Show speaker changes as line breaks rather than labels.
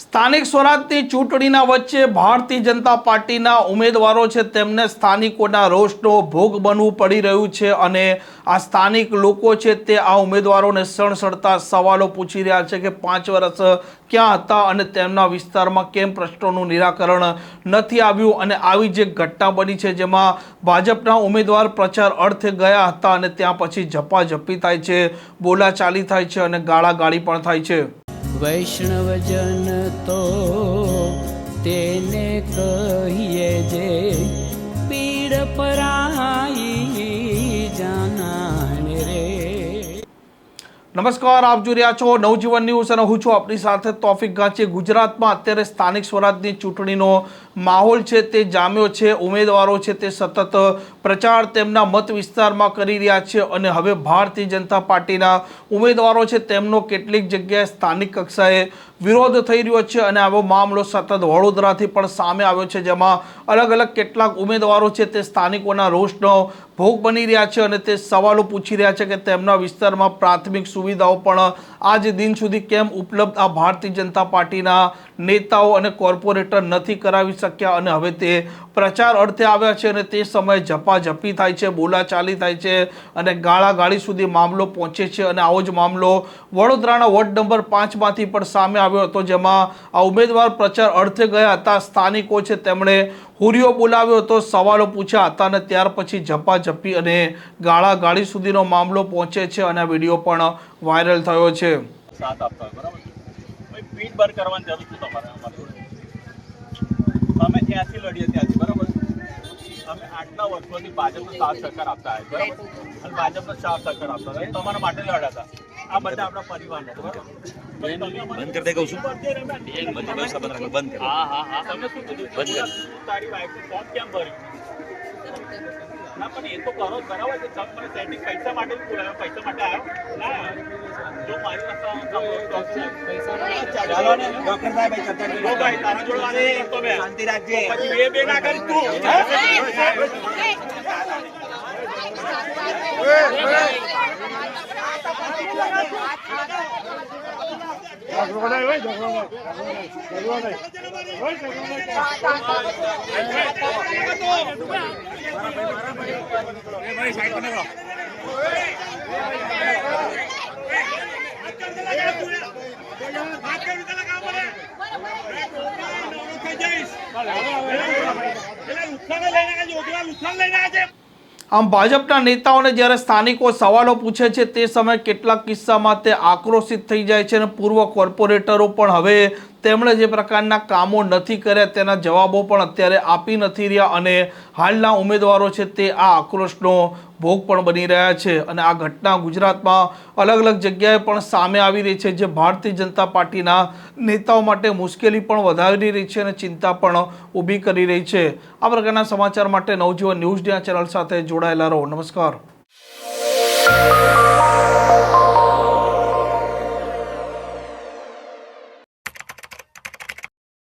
સ્થાનિક સ્વરાજની ચૂંટણીના વચ્ચે ભારતીય જનતા પાર્ટીના ઉમેદવારો છે તેમને સ્થાનિકોના રોષનો ભોગ બનવું પડી રહ્યું છે અને આ સ્થાનિક લોકો છે તે આ ઉમેદવારોને સણસણતા સવાલો પૂછી રહ્યા છે કે 5 વર્ષ ક્યાં હતા અને તેમના વિસ્તારમાં કેમ પ્રશ્નોનું નિરાકરણ નથી આવ્યું અને આવી જે ઘટના બની છે જેમાં ભાજપના ઉમેદવાર પ્રચાર અર્થે ગયા હતા અને ત્યાં પછી ઝપાઝપી થાય છે, બોલાચાલી થાય છે અને ગાળાગાળી પણ થાય છે।
વૈષ્ણવજન તો તેને કહીએ જે પીડ પરાઈ જાનાને રે।
નમસ્કાર, આપ જોઈ રહ્યા છો નવજીવન ન્યૂઝ અને હું છું આપની સાથે તોફિક ગાંચી। ગુજરાતમાં અત્યારે સ્થાનિક સ્વરાજની ચૂંટણીનો માહોલ છે તે જામ્યો છે। ઉમેદવારો છે તે સતત પ્રચાર તેમના મત વિસ્તારમાં કરી રહ્યા છે અને હવે ભારતીય જનતા પાર્ટીના ઉમેદવારો છે તેમનો કેટલીક જગ્યાએ સ્થાનિક કક્ષાએ વિરોધ થઈ રહ્યો છે અને આવો મામલો સતત વડોદરાથી પણ સામે આવ્યો છે, જેમાં અલગ અલગ કેટલાક ઉમેદવારો છે તે સ્થાનિકોના રોષનો ભોગ બની રહ્યા છે અને તે સવાલો પૂછી રહ્યા છે કે તેમના વિસ્તારમાં પ્રાથમિક સુવિધાઓ પણ આજ દિન સુધી કેમ ઉપલબ્ધ આ ભારતીય જનતા પાર્ટીના નેતાઓ અને કોર્પોરેટર નથી કરાવી શક્યા અને હવે તે પ્રચાર અર્થે આવ્યા છે અને તે સમયે ઝપાઝપી થાય છે, બોલાચાલી થાય છે અને ગાળાગાળી સુધી મામલો પહોંચે છે। અને આવો જ મામલો વડોદરાના વોર્ડ નંબર 5માંથી પણ સામે આવ્યો હતો, જેમાં આ ઉમેદવાર પ્રચાર અર્થે ગયા હતા। સ્થાનિકો છે તેમણે હુરિયો બોલાવ્યો હતો, સવાલો પૂછ્યા હતા અને ત્યાર પછી ઝપાઝપી અને ગાળાગાળી સુધીનો મામલો પહોંચે છે અને આ વિડીયો પણ વાયરલ થયો છે।
સાથ આપતા હોય બરાબર છે, પીઠ બર કરવાની જરૂર છે તમારે અમે ત્યાંથી લડીએ ત્યાંથી બરાબર અમે 8 વર્ષોથી ભાજપનો સાથ સહકાર આપતા હોય બરાબર અને ભાજપનો સાથ સહકાર આપતા હોય તમારા માટે લડ્યા હતા। આ બધા આપણા પરિવારનો બંધ કરી દે કહું છું બંધ હા તમે શું કીધું તારી વાઈફ ફોર્મ કેમ ભર્યું ના પણ એ તો કરો બરાબર છે તમે મને સેટિંગ પૈસા માટે જ બોલાવ્યો પૈસા માટે આવ્યો ના જો મારી પૈસા ચાલો ને ડોક્ટર સાહેબ ચર્ચા કરી ભાઈ તારા જોડે વાત કરતો મે શાંતિ રાખજે પછી બે ના કરી તું
આમ ભાજપના નેતાઓને જ્યારે સ્થાનિકો સવાલો પૂછે છે તે સમયે કેટલાક કિસ્સામાં તે આક્રોશિત થઈ જાય છે અને પૂર્વ કોર્પોરેટરો પણ હવે તેમણે જે પ્રકારના કામો નથી કર્યા તેના જવાબો પણ અત્યારે આપી નથી રહ્યા અને હાલના ઉમેદવારો છે તે આ આક્રોશનો ભોગ પણ બની રહ્યા છે અને આ ઘટના ગુજરાતમાં અલગ અલગ જગ્યાએ પણ સામે આવી રહી છે, જે ભારતીય જનતા પાર્ટીના નેતાઓ માટે મુશ્કેલી પણ વધારી રહી છે અને ચિંતા પણ ઊભી કરી રહી છે। આ પ્રકારના સમાચાર માટે નવજીવન ન્યૂઝ ચેનલ સાથે જોડાયેલા રહો। નમસ્કાર।